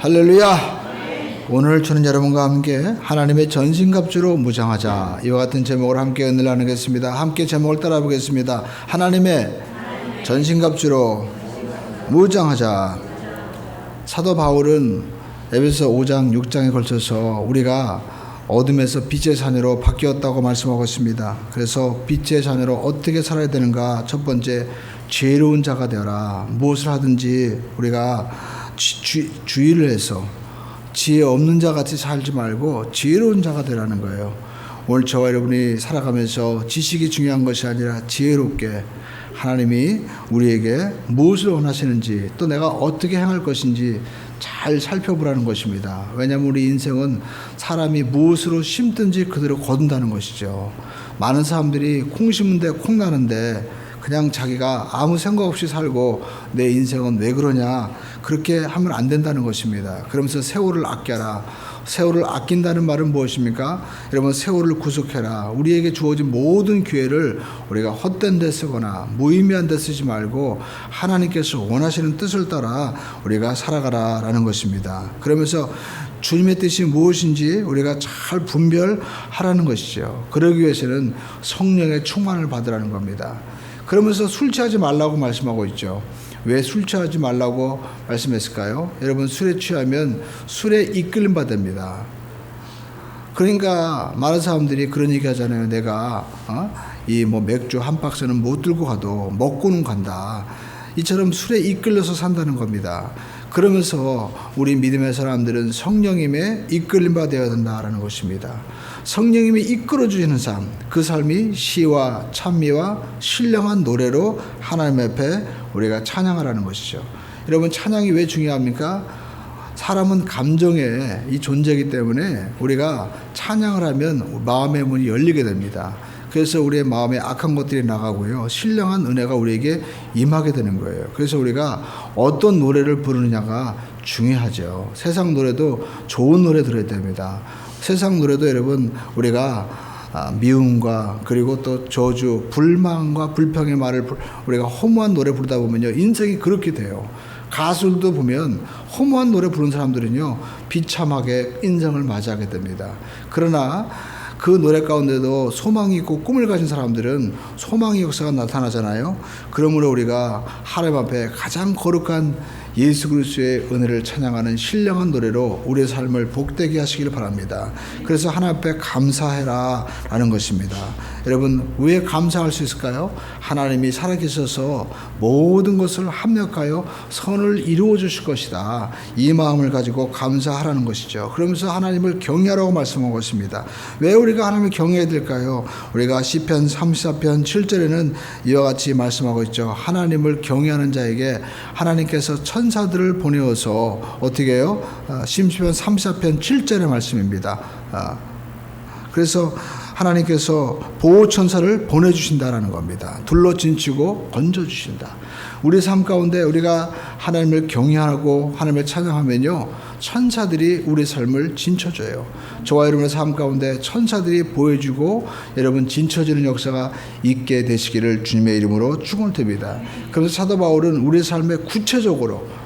할렐루야. 오늘 저는 여러분과 함께 하나님의 전신갑주로 무장하자, 이와 같은 제목을 함께 은혜를 나누겠습니다. 함께 제목을 따라 보겠습니다. 하나님의 전신갑주로 무장하자. 사도 바울은 에베소 5장 6장에 걸쳐서 우리가 어둠에서 빛의 자녀로 바뀌었다고 말씀하고 있습니다. 그래서 빛의 자녀로 어떻게 살아야 되는가? 첫 번째, 지혜로운 자가 되어라. 무엇을 하든지 우리가 주의를 해서 지혜 없는 자 같이 살지 말고 지혜로운 자가 되라는 거예요. 오늘 저와 여러분이 살아가면서 지식이 중요한 것이 아니라 지혜롭게 하나님이 우리에게 무엇을 원하시는지, 또 내가 어떻게 행할 것인지 잘 살펴보라는 것입니다. 왜냐하면 우리 인생은 사람이 무엇으로 심든지 그대로 거둔다는 것이죠. 많은 사람들이 콩 심은데 콩 나는데 그냥 자기가 아무 생각 없이 살고 내 인생은 왜 그러냐, 그렇게 하면 안 된다는 것입니다. 그러면서 세월을 아껴라. 세월을 아낀다는 말은 무엇입니까? 여러분, 세월을 구속해라. 우리에게 주어진 모든 기회를 우리가 헛된 데 쓰거나 무의미한 데 쓰지 말고 하나님께서 원하시는 뜻을 따라 우리가 살아가라라는 것입니다. 그러면서 주님의 뜻이 무엇인지 우리가 잘 분별하라는 것이죠. 그러기 위해서는 성령의 충만을 받으라는 겁니다. 그러면서 술 취하지 말라고 말씀하고 있죠. 왜 술 취하지 말라고 말씀했을까요? 여러분, 술에 취하면 술에 이끌림바 됩니다. 그러니까 많은 사람들이 그런 얘기 하잖아요. 내가 맥주 한 박스는 못 들고 가도 먹고는 간다. 이처럼 술에 이끌려서 산다는 겁니다. 그러면서 우리 믿음의 사람들은 성령님의 이끌림바 되어야 된다는 것입니다. 성령님이 이끌어주시는 삶, 그 삶이 시와 찬미와 신령한 노래로 하나님 앞에 우리가 찬양하라는 것이죠. 여러분, 찬양이 왜 중요합니까? 사람은 감정의 이 존재이기 때문에 우리가 찬양을 하면 마음의 문이 열리게 됩니다. 그래서 우리의 마음에 악한 것들이 나가고요, 신령한 은혜가 우리에게 임하게 되는 거예요. 그래서 우리가 어떤 노래를 부르느냐가 중요하죠. 세상 노래도 좋은 노래 들어야 됩니다. 세상 노래도 여러분, 우리가 미움과 그리고 또 저주, 불만과 불평의 말을 우리가 허무한 노래 부르다 보면요, 인생이 그렇게 돼요. 가수들도 보면 허무한 노래 부르는 사람들은요, 비참하게 인생을 맞이하게 됩니다. 그러나 그 노래 가운데도 소망이 있고 꿈을 가진 사람들은 소망의 역사가 나타나잖아요. 그러므로 우리가 하나님 앞에 가장 거룩한 예수 그리스도의 은혜를 찬양하는 신령한 노래로 우리의 삶을 복되게 하시기를 바랍니다. 그래서 하나님 앞에 감사해라 라는 것입니다. 여러분, 왜 감사할 수 있을까요? 하나님이 살아계셔서 모든 것을 합력하여 선을 이루어 주실 것이다, 이 마음을 가지고 감사하라는 것이죠. 그러면서 하나님을 경외하라고 말씀하고 있습니다. 왜 우리가 하나님을 경외해야 될까요? 우리가 시편 34편 7절에는 이와 같이 말씀하고 있죠. 하나님을 경외하는 자에게 하나님께서 천사들을 보내어서 어떻게 해요? 시편 34편 7절의 말씀입니다. 그래서 하나님께서 보호천사를 보내주신다라는 겁니다. 둘러진치고 건져주신다. 우리 삶 가운데 우리가 하나님을 경외하고 하나님을 찬양하면요, 천사들이 우리 삶을 진쳐줘요. 저와 여러분의 삶 가운데 천사들이 보여주고 여러분 진쳐지는 역사가 있게 되시기를 주님의 이름으로 축원드립니다. 그래서 사도 바울은 우리 삶에 구체적으로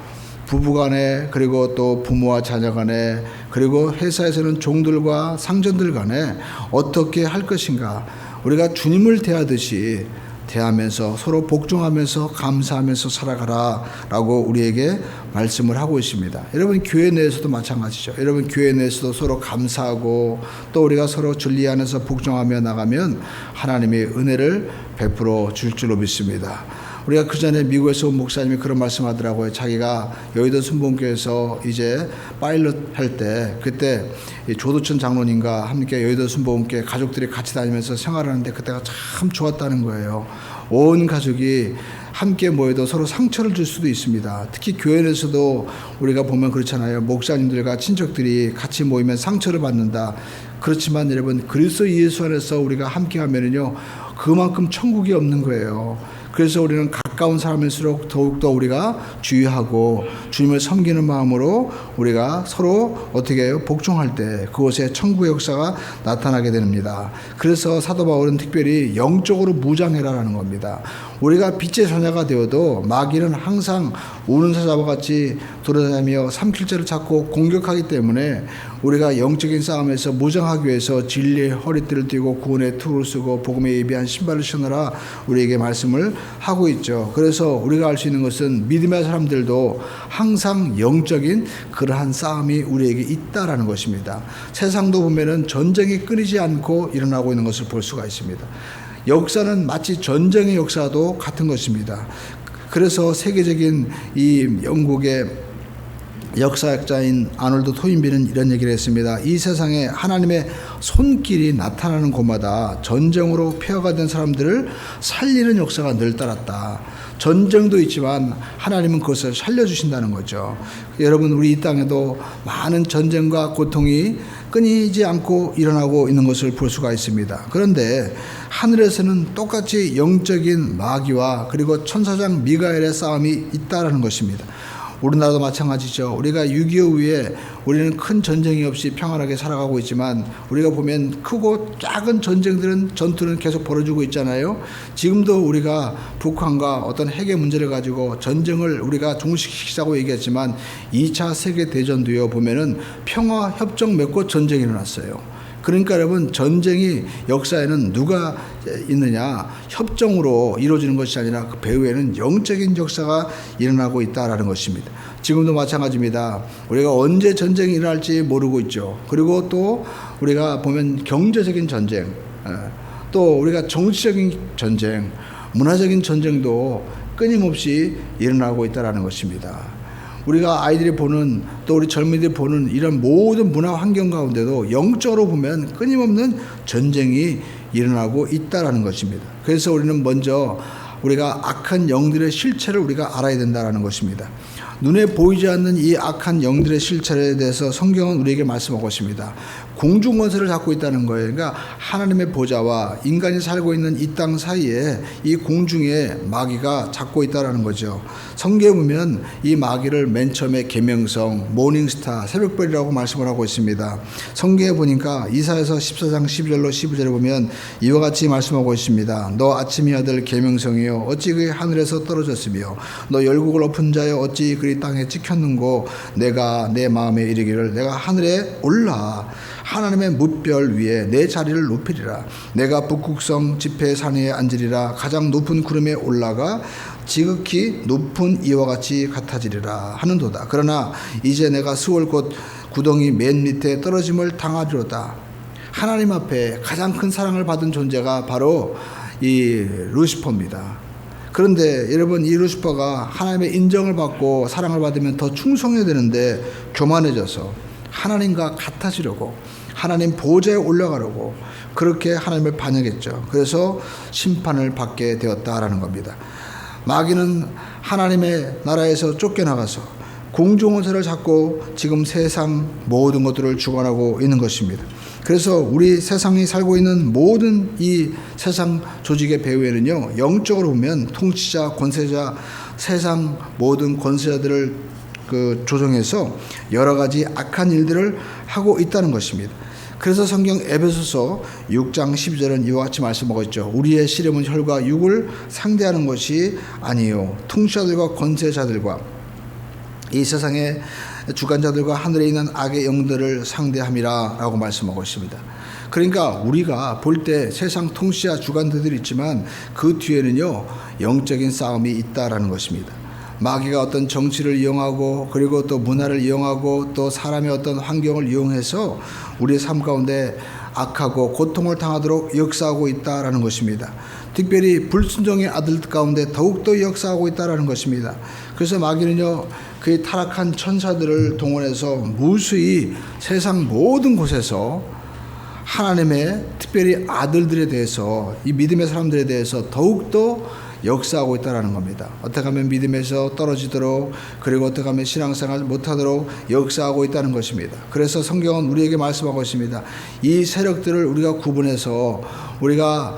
부부간에, 그리고 또 부모와 자녀간에, 그리고 회사에서는 종들과 상전들 간에 어떻게 할 것인가, 우리가 주님을 대하듯이 대하면서 서로 복종하면서 감사하면서 살아가라 라고 우리에게 말씀을 하고 있습니다. 여러분, 교회 내에서도 마찬가지죠. 여러분, 교회 내에서도 서로 감사하고 또 우리가 서로 진리 안에서 복종하며 나가면 하나님의 은혜를 베풀어 줄 줄로 믿습니다. 우리가 그 전에 미국에서 온 목사님이 그런 말씀하더라고요. 자기가 여의도 순복음교회에서 이제 파일럿 할 때, 그때 조두천 장로님과 함께 여의도 순복음교회 가족들이 같이 다니면서 생활하는데 그때가 참 좋았다는 거예요. 온 가족이 함께 모여도 서로 상처를 줄 수도 있습니다. 특히 교회 내에서도 우리가 보면 그렇잖아요. 목사님들과 친척들이 같이 모이면 상처를 받는다. 그렇지만 여러분, 그리스도 예수 안에서 우리가 함께 하면은요, 그만큼 천국이 없는 거예요. 그래서 우리는 가까운 사람일수록 더욱더 우리가 주의하고 주님을 섬기는 마음으로 우리가 서로 어떻게 해요? 복종할 때 그곳에 천국의 역사가 나타나게 됩니다. 그래서 사도 바울은 특별히 영적으로 무장해라라는 겁니다. 우리가 빛의 사자가 되어도 마귀는 항상 우는 사자와 같이 돌아다니며 삼킬자를 찾고 공격하기 때문에 우리가 영적인 싸움에서 무장하기 위해서 진리의 허리띠를 띠고 구원의 툴을 쓰고 복음에 예비한 신발을 신으라 우리에게 말씀을 하고 있죠. 그래서 우리가 알 수 있는 것은 믿음의 사람들도 항상 영적인 그러한 싸움이 우리에게 있다라는 것입니다. 세상도 보면은 전쟁이 끊이지 않고 일어나고 있는 것을 볼 수가 있습니다. 역사는 마치 전쟁의 역사도 같은 것입니다. 그래서 세계적인 이 영국의 역사학자인 아놀드 토인비는 이런 얘기를 했습니다. 이 세상에 하나님의 손길이 나타나는 곳마다 전쟁으로 폐허가 된 사람들을 살리는 역사가 늘 따랐다. 전쟁도 있지만 하나님은 그것을 살려주신다는 거죠. 여러분, 우리 이 땅에도 많은 전쟁과 고통이 끊이지 않고 일어나고 있는 것을 볼 수가 있습니다. 그런데 하늘에서는 똑같이 영적인 마귀와 그리고 천사장 미가엘의 싸움이 있다라는 것입니다. 우리나라도 마찬가지죠. 우리가 6.25 이후에 우리는 큰 전쟁이 없이 평안하게 살아가고 있지만 우리가 보면 크고 작은 전투는 계속 벌어지고 있잖아요. 지금도 우리가 북한과 어떤 핵의 문제를 가지고 전쟁을 우리가 종식시키자고 얘기했지만 2차 세계대전도요 보면은 평화협정 맺고 전쟁이 일어났어요. 그러니까 여러분, 전쟁이 역사에는 누가 있느냐, 협정으로 이루어지는 것이 아니라 그 배후에는 영적인 역사가 일어나고 있다라는 것입니다. 지금도 마찬가지입니다. 우리가 언제 전쟁이 일어날지 모르고 있죠. 그리고 또 우리가 보면 경제적인 전쟁, 또 우리가 정치적인 전쟁, 문화적인 전쟁도 끊임없이 일어나고 있다라는 것입니다. 우리가 아이들이 보는, 또 우리 젊은이들이 보는 이런 모든 문화 환경 가운데도 영적으로 보면 끊임없는 전쟁이 일어나고 있다라는 것입니다. 그래서 우리는 먼저 우리가 악한 영들의 실체를 우리가 알아야 된다라는 것입니다. 눈에 보이지 않는 이 악한 영들의 실체에 대해서 성경은 우리에게 말씀하고 있습니다. 공중권세를 잡고 있다는 거예요. 그러니까 하나님의 보좌와 인간이 살고 있는 이 땅 사이에 이 공중에 마귀가 잡고 있다는 거죠. 성경에 보면 이 마귀를 맨 처음에 계명성, 모닝스타, 새벽별이라고 말씀을 하고 있습니다. 성경에 보니까 이사야서 14장 12절로 15절에 보면 이와 같이 말씀하고 있습니다. 너 아침의 아들 계명성이여 어찌 그의 하늘에서 떨어졌으며 너 열국을 엎은 자여 어찌 그리 땅에 찍혔는고 내가 내 마음에 이르기를 내가 하늘에 올라 하나님의 뭇별 위에 내 자리를 높이리라. 내가 북극성 지폐 산 위에 앉으리라. 가장 높은 구름에 올라가 지극히 높은 이와 같이 같아지리라 하는도다. 그러나 이제 내가 스월곧 구덩이 맨 밑에 떨어짐을 당하리로다. 하나님 앞에 가장 큰 사랑을 받은 존재가 바로 이 루시퍼입니다. 그런데 여러분, 이 루시퍼가 하나님의 인정을 받고 사랑을 받으면 더 충성해야 되는데 교만해져서 하나님과 같아지려고, 하나님 보좌에 올라가려고 그렇게 하나님을 반역했죠. 그래서 심판을 받게 되었다라는 겁니다. 마귀는 하나님의 나라에서 쫓겨나가서 공중원세를 잡고 지금 세상 모든 것들을 주관하고 있는 것입니다. 그래서 우리 세상이 살고 있는 모든 이 세상 조직의 배후에는요, 영적으로 보면 통치자, 권세자, 세상 모든 권세자들을 조정해서 여러 가지 악한 일들을 하고 있다는 것입니다. 그래서 성경 에베소서 6장 12절은 이와 같이 말씀하고 있죠. 우리의 씨름은 혈과 육을 상대하는 것이 아니요 통치자들과 권세자들과 이 세상의 주관자들과 하늘에 있는 악의 영들을 상대함이라 라고 말씀하고 있습니다. 그러니까 우리가 볼 때 세상 통치자 주관자들이 있지만 그 뒤에는요 영적인 싸움이 있다라는 것입니다. 마귀가 어떤 정치를 이용하고 그리고 또 문화를 이용하고 또 사람의 어떤 환경을 이용해서 우리의 삶 가운데 악하고 고통을 당하도록 역사하고 있다라는 것입니다. 특별히 불순종의 아들 가운데 더욱더 역사하고 있다라는 것입니다. 그래서 마귀는요 그의 타락한 천사들을 동원해서 무수히 세상 모든 곳에서 하나님의 특별히 아들들에 대해서, 이 믿음의 사람들에 대해서 더욱더 역사하고 있다는 겁니다. 어떻게 하면 믿음에서 떨어지도록, 그리고 어떻게 하면 신앙생활 못하도록 역사하고 있다는 것입니다. 그래서 성경은 우리에게 말씀하고 있습니다. 이 세력들을 우리가 구분해서 우리가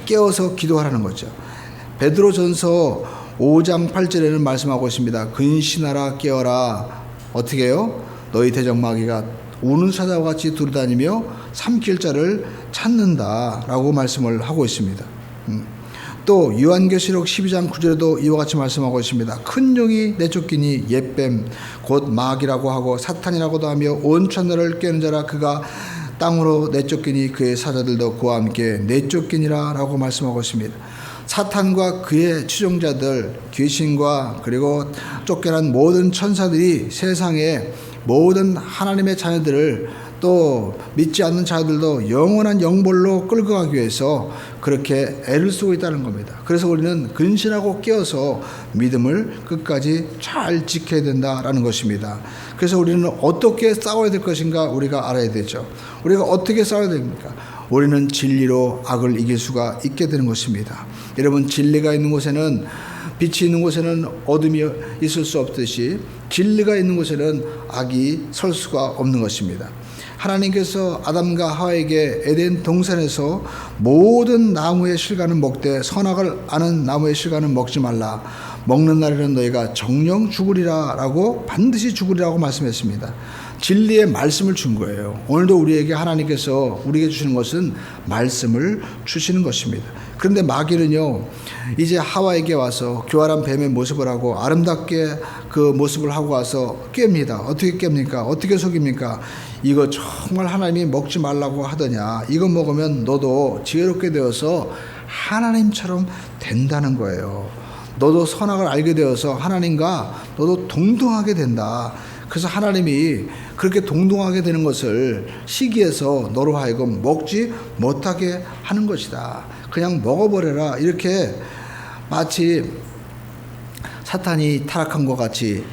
깨워서 기도하라는 거죠. 베드로전서 5장 8절에는 말씀하고 있습니다. 근신하라 깨어라. 어떻게 해요? 너희 대적마귀가 우는 사자와 같이 두루다니며 삼킬 자를 찾는다 라고 말씀을 하고 있습니다. 또 요한계시록 12장 9절에도 이와 같이 말씀하고 있습니다. 큰 용이 내쫓기니 옛뱀 곧 마귀라고 하고 사탄이라고도 하며 온 천하를 꿰는 자라 그가 땅으로 내쫓기니 그의 사자들도 그와 함께 내쫓기니라 라고 말씀하고 있습니다. 사탄과 그의 추종자들, 귀신과 그리고 쫓겨난 모든 천사들이 세상에 모든 하나님의 자녀들을 또 믿지 않는 자들도 영원한 영벌로 끌고 가기 위해서 그렇게 애를 쓰고 있다는 겁니다. 그래서 우리는 근신하고 깨어서 믿음을 끝까지 잘 지켜야 된다라는 것입니다. 그래서 우리는 어떻게 싸워야 될 것인가 우리가 알아야 되죠. 우리가 어떻게 싸워야 됩니까? 우리는 진리로 악을 이길 수가 있게 되는 것입니다. 여러분, 진리가 있는 곳에는, 빛이 있는 곳에는 어둠이 있을 수 없듯이 진리가 있는 곳에는 악이 설 수가 없는 것입니다. 하나님께서 아담과 하와에게 에덴 동산에서 모든 나무의 실과는 먹되 선악을 아는 나무의 실과는 먹지 말라. 먹는 날에는 너희가 정령 죽으리라 라고, 반드시 죽으리라고 말씀했습니다. 진리의 말씀을 준 거예요. 오늘도 우리에게 하나님께서 우리에게 주시는 것은 말씀을 주시는 것입니다. 그런데 마귀는요, 이제 하와에게 와서 교활한 뱀의 모습을 하고 아름답게 그 모습을 하고 와서 깹니다. 어떻게 깹니까? 어떻게 속입니까? 이거 정말 하나님이 먹지 말라고 하더냐? 이거 먹으면 너도 지혜롭게 되어서 하나님처럼 된다는 거예요. 너도 선악을 알게 되어서 하나님과 너도 동등하게 된다. 그래서 하나님이 그렇게 동등하게 되는 것을 시기해서 너로 하여금 먹지 못하게 하는 것이다. 그냥 먹어버려라. 이렇게 마치 사탄이 타락한 것 같이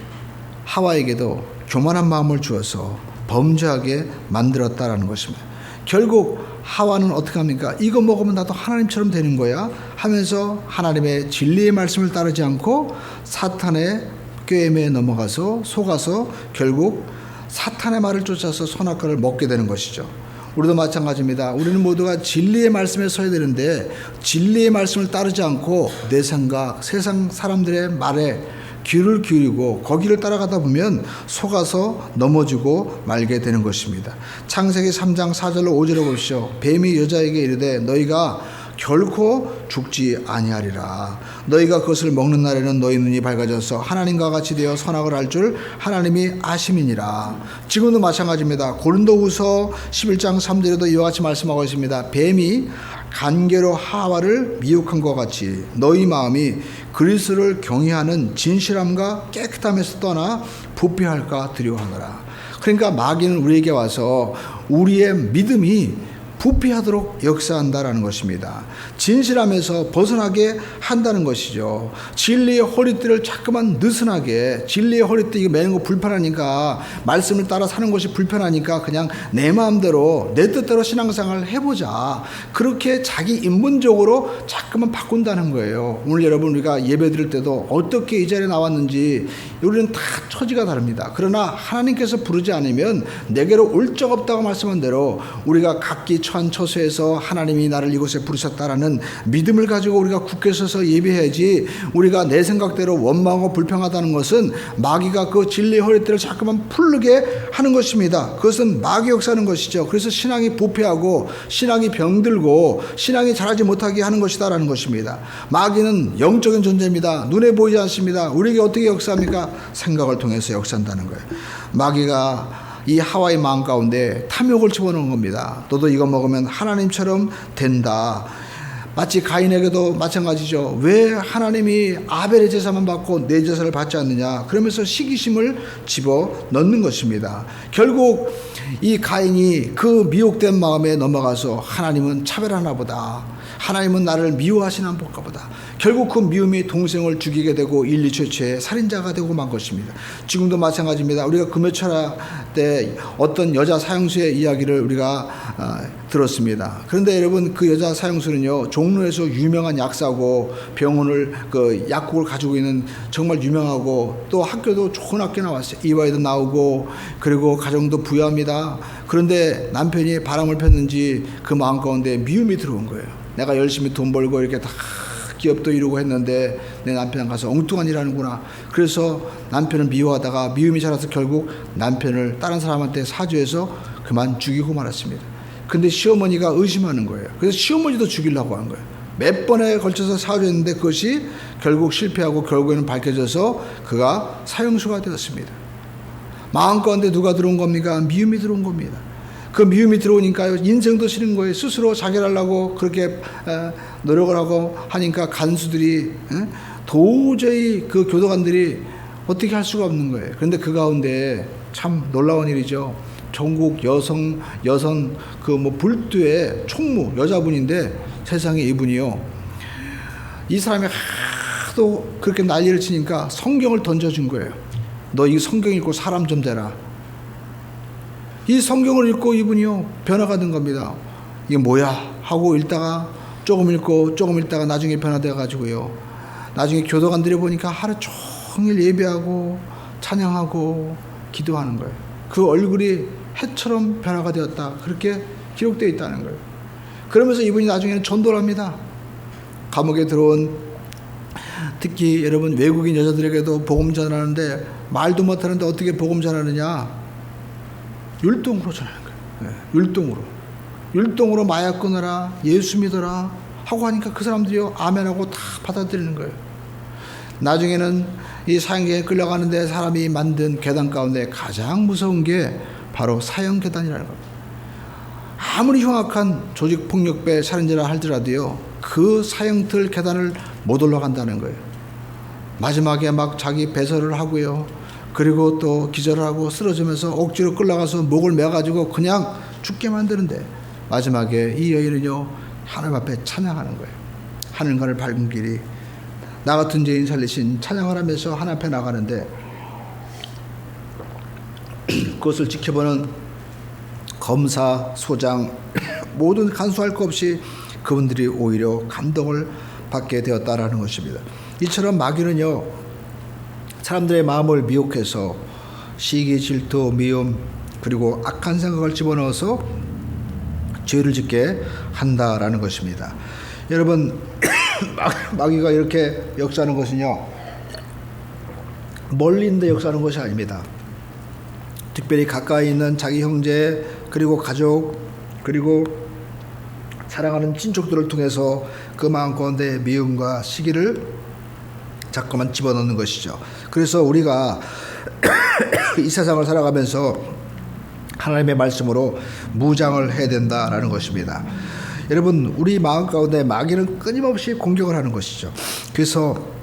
하와에게도 교만한 마음을 주어서 범죄하게 만들었다라는 것입니다. 결국 하와는 어떻게 합니까? 이거 먹으면 나도 하나님처럼 되는 거야 하면서 하나님의 진리의 말씀을 따르지 않고 사탄의 꾀임에 넘어가서 속아서 결국 사탄의 말을 쫓아서 선악과를 먹게 되는 것이죠. 우리도 마찬가지입니다. 우리는 모두가 진리의 말씀에 서야 되는데 진리의 말씀을 따르지 않고 내 생각, 세상 사람들의 말에 귀를 기울이고 거기를 따라가다 보면 속아서 넘어지고 말게 되는 것입니다. 창세기 3장 4절로 5절을 보십시오. 뱀이 여자에게 이르되 너희가 결코 죽지 아니하리라. 너희가 그것을 먹는 날에는 너희 눈이 밝아져서 하나님과 같이 되어 선악을 알 줄 하나님이 아심이니라. 지금도 마찬가지입니다. 고린도후서 11장 3절에도 이와 같이 말씀하고 있습니다. 뱀이 간계로 하와를 미혹한 것 같이 너희 마음이 그리스도를 경외하는 진실함과 깨끗함에서 떠나 부패할까 두려워하노라. 그러니까 마귀는 우리에게 와서 우리의 믿음이 부패하도록 역사한다라는 것입니다. 진실함에서 벗어나게 한다는 것이죠. 진리의 허리띠를 자꾸만 느슨하게, 진리의 허리띠 이거 매는 거 불편하니까, 말씀을 따라 사는 것이 불편하니까 그냥 내 마음대로 내 뜻대로 신앙생활을 해보자, 그렇게 자기 인문적으로 자꾸만 바꾼다는 거예요. 오늘 여러분 우리가 예배 드릴 때도 어떻게 이 자리에 나왔는지 우리는 다 처지가 다릅니다. 그러나 하나님께서 부르지 않으면 내게로 올 적 없다고 말씀한 대로 우리가 각기 처소에서 하나님이 나를 이곳에 부르셨다라는 믿음을 가지고 우리가 굳게 서서 예배해야지, 우리가 내 생각대로 원망하고 불평하다는 것은 마귀가 그 진리의 허리띠를 자꾸만 풀르게 하는 것입니다. 그것은 마귀 역사하는 것이죠. 그래서 신앙이 부패하고 신앙이 병들고 신앙이 자라지 못하게 하는 것이다라는 것입니다. 마귀는 영적인 존재입니다. 눈에 보이지 않습니다. 우리에게 어떻게 역사합니까? 생각을 통해서 역사한다는 거예요. 마귀가 이 하와의 마음 가운데 탐욕을 집어넣은 겁니다. 너도 이거 먹으면 하나님처럼 된다. 마치 가인에게도 마찬가지죠. 왜 하나님이 아벨의 제사만 받고 내 제사를 받지 않느냐, 그러면서 시기심을 집어넣는 것입니다. 결국 이 가인이 그 미혹된 마음에 넘어가서 하나님은 차별하나 보다, 하나님은 나를 미워하시나 볼까 보다, 결국 그 미움이 동생을 죽이게 되고 인류 최초의 살인자가 되고 만 것입니다. 지금도 마찬가지입니다. 우리가 금요철야 때 어떤 여자 사형수의 이야기를 우리가 들었습니다. 그런데 여러분, 그 여자 사형수는요, 종로에서 유명한 약사고 병원을 그 약국을 가지고 있는 정말 유명하고, 또 학교도 좋은 학교 나왔어요. 이화에도 나오고, 그리고 가정도 부유합니다. 그런데 남편이 바람을 폈는지 그 마음 가운데 미움이 들어온 거예요. 내가 열심히 돈 벌고 이렇게 다 기업도 이루고 했는데 내 남편 가서 엉뚱한 일 하는구나. 그래서 남편을 미워하다가 미움이 자라서 결국 남편을 다른 사람한테 사주해서 그만 죽이고 말았습니다. 근데 시어머니가 의심하는 거예요. 그래서 시어머니도 죽이려고 한 거예요. 몇 번에 걸쳐서 사주했는데 그것이 결국 실패하고 결국에는 밝혀져서 그가 사형수가 되었습니다. 마음 가운데 누가 들어온 겁니까? 미움이 들어온 겁니다. 그 미움이 들어오니까 인생도 싫은 거예요. 스스로 자결하려고 그렇게 노력을 하고 하니까 간수들이 도저히 그 교도관들이 어떻게 할 수가 없는 거예요. 그런데 그 가운데 참 놀라운 일이죠. 전국 여성 그 뭐 불두의 총무 여자분인데 세상에 이분이요. 이 사람이 하도 그렇게 난리를 치니까 성경을 던져준 거예요. 너 이 성경 읽고 사람 좀 되라. 이 성경을 읽고 이분이요 변화가 된 겁니다. 이게 뭐야 하고 읽다가 조금 읽다가 나중에 변화돼 가지고요. 나중에 교도관들이 보니까 하루 종일 예배하고 찬양하고 기도하는 거예요. 그 얼굴이 해처럼 변화가 되었다. 그렇게 기록되어 있다는 거예요. 그러면서 이분이 나중에는 전도를 합니다. 감옥에 들어온 특히 여러분 외국인 여자들에게도 복음 전하는데 말도 못하는데 어떻게 복음 전하느냐? 율동으로 전하는 거예요. 율동으로 마약 끊어라, 예수 믿어라 하고 하니까 그 사람들이요 아멘하고 다 받아들이는 거예요. 나중에는 이 사형계에 끌려가는데 사람이 만든 계단 가운데 가장 무서운 게 바로 사형 계단이라는 겁니다. 아무리 흉악한 조직폭력배 살인자라 할지라도요 그 사형틀 계단을 못 올라간다는 거예요. 마지막에 막 자기 배설을 하고요. 그리고 또 기절을 하고 쓰러지면서 억지로 끌려가서 목을 매가지고 그냥 죽게 만드는데 마지막에 이 여인은요 하나님 앞에 찬양하는 거예요. 하늘과를 밝은 길이 나 같은 죄인 살리신 찬양을 하면서 하나님 앞에 나가는데 그것을 지켜보는 검사, 소장 모든 간수할 것 없이 그분들이 오히려 감동을 받게 되었다라는 것입니다. 이처럼 마귀는요 사람들의 마음을 미혹해서 시기, 질투, 미움 그리고 악한 생각을 집어넣어서 죄를 짓게 한다라는 것입니다. 여러분 마귀가 이렇게 역사하는 것은요 멀리 있는데 역사하는 것이 아닙니다. 특별히 가까이 있는 자기 형제 그리고 가족 그리고 사랑하는 친족들을 통해서 그 마음 가운데 미움과 시기를 자꾸만 집어넣는 것이죠. 그래서 우리가 이 세상을 살아가면서 하나님의 말씀으로 무장을 해야 된다라는 것입니다. 여러분 우리 마음 가운데 마귀는 끊임없이 공격을 하는 것이죠. 그래서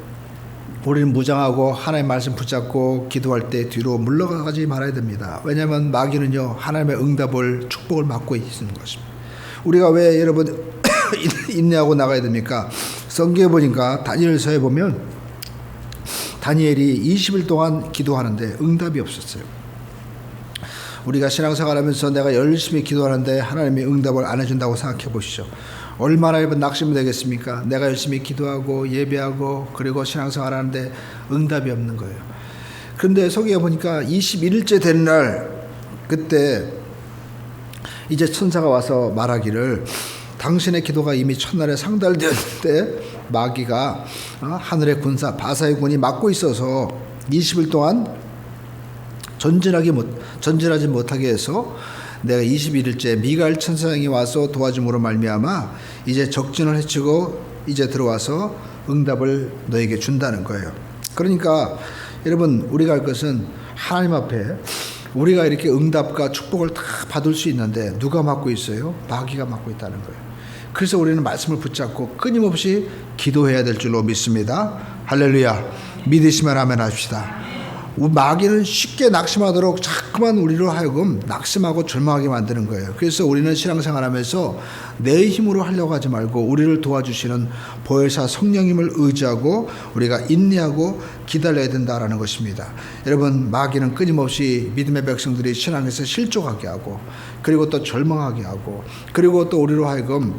우리는 무장하고 하나님의 말씀 붙잡고 기도할 때 뒤로 물러가지 말아야 됩니다. 왜냐하면 마귀는요 하나님의 응답을 축복을 막고 있는 것입니다. 우리가 왜 여러분 인내하고 나가야 됩니까? 성경에 보니까 다니엘서에 보면 다니엘이 20일 동안 기도하는데 응답이 없었어요. 우리가 신앙생활하면서 내가 열심히 기도하는데 하나님이 응답을 안 해준다고 생각해 보시죠. 얼마나 여러분 낙심이 되겠습니까? 내가 열심히 기도하고 예배하고 그리고 신앙생활하는데 응답이 없는 거예요. 그런데 성경에 보니까 21일째 되는 날 그때 이제 천사가 와서 말하기를 당신의 기도가 이미 첫날에 상달되었는데 마귀가 하늘의 군사 바사의 군이 막고 있어서 20일 동안 전진하지 못하게 해서 내가 21일째 미가엘 천사장이 와서 도와줌으로 말미암아 이제 적진을 해치고 이제 들어와서 응답을 너에게 준다는 거예요. 그러니까 여러분 우리가 할 것은 하나님 앞에 우리가 이렇게 응답과 축복을 다 받을 수 있는데 누가 막고 있어요? 마귀가 막고 있다는 거예요. 그래서 우리는 말씀을 붙잡고 끊임없이 기도해야 될 줄로 믿습니다. 할렐루야. 믿으시면 아멘 합시다. 마귀는 쉽게 낙심하도록 자꾸만 우리로 하여금 낙심하고 절망하게 만드는 거예요. 그래서 우리는 신앙생활하면서 내 힘으로 하려고 하지 말고 우리를 도와주시는 보혜사 성령님을 의지하고 우리가 인내하고 기다려야 된다라는 것입니다. 여러분 마귀는 끊임없이 믿음의 백성들이 신앙에서 실족하게 하고 그리고 또 절망하게 하고 그리고 또 우리로 하여금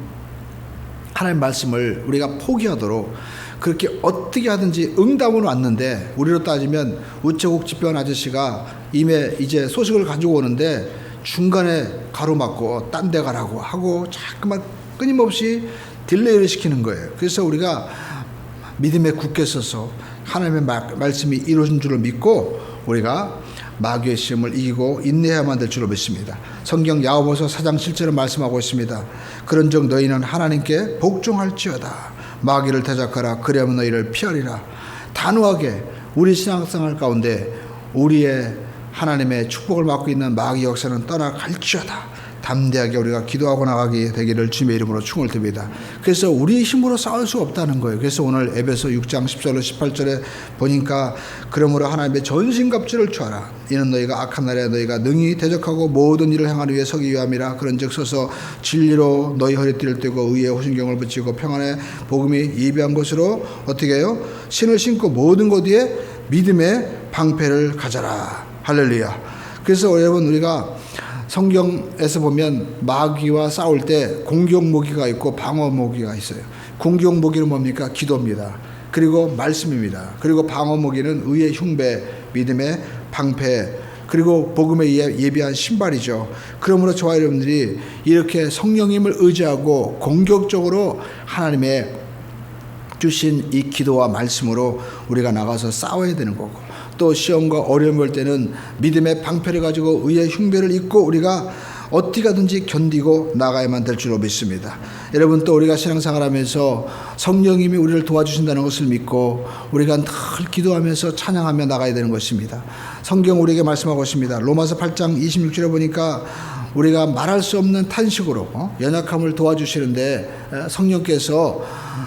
하나님의 말씀을 우리가 포기하도록 그렇게 어떻게 하든지 응답은 왔는데 우리로 따지면 우체국 집배원 아저씨가 이제 소식을 가지고 오는데 중간에 가로막고 딴 데 가라고 하고 자꾸만 끊임없이 딜레이를 시키는 거예요. 그래서 우리가 믿음에 굳게 서서 하나님의 말씀이 이루어진 줄을 믿고 우리가 마귀의 시험을 이기고 인내해야만 될 줄로 믿습니다. 성경 야고보서 4장 7절에 말씀하고 있습니다. 그런즉 너희는 하나님께 복종할지어다. 마귀를 대적하라. 그리하면 너희를 피하리라. 단호하게 우리 신앙생활 가운데 우리의 하나님의 축복을 받고 있는 마귀 역사는 떠나갈지어다. 담대하게 우리가 기도하고 나가게 되기를 주님의 이름으로 축원을 드립니다. 그래서 우리 힘으로 싸울 수 없다는 거예요. 그래서 오늘 에베소 6장 10절로 18절에 보니까 그러므로 하나님의 전신갑주를 취하라. 이는 너희가 악한 날에 너희가 능히 대적하고 모든 일을 행하기 위해 서기 위함이라. 그런즉 서서 진리로 너희 허리띠를 떼고 의의 호신경을 붙이고 평안의 복음이 예비한 것으로 어떻게 해요? 신을 신고 모든 것 위에 믿음의 방패를 가져라. 할렐루야. 그래서 여러분 우리가 성경에서 보면 마귀와 싸울 때 공격 무기가 있고 방어 무기가 있어요. 공격 무기는 뭡니까? 기도입니다. 그리고 말씀입니다. 그리고 방어 무기는 의의 흉배, 믿음의 방패, 그리고 복음에 예비한 신발이죠. 그러므로 저와 여러분들이 이렇게 성령님을 의지하고 공격적으로 하나님의 주신 이 기도와 말씀으로 우리가 나가서 싸워야 되는 거고, 또 시험과 어려움이 올 때는 믿음의 방패를 가지고 의의 흉배를 입고 우리가 어떻게 하든지 견디고 나가야만 될 줄로 믿습니다. 여러분, 또 우리가 신앙생활하면서 성령님이 우리를 도와주신다는 것을 믿고 우리가 늘 기도하면서 찬양하며 나가야 되는 것입니다. 성경 우리에게 말씀하고 있습니다. 로마서 8장 26절에 보니까 우리가 말할 수 없는 탄식으로 연약함을 도와주시는데 성령께서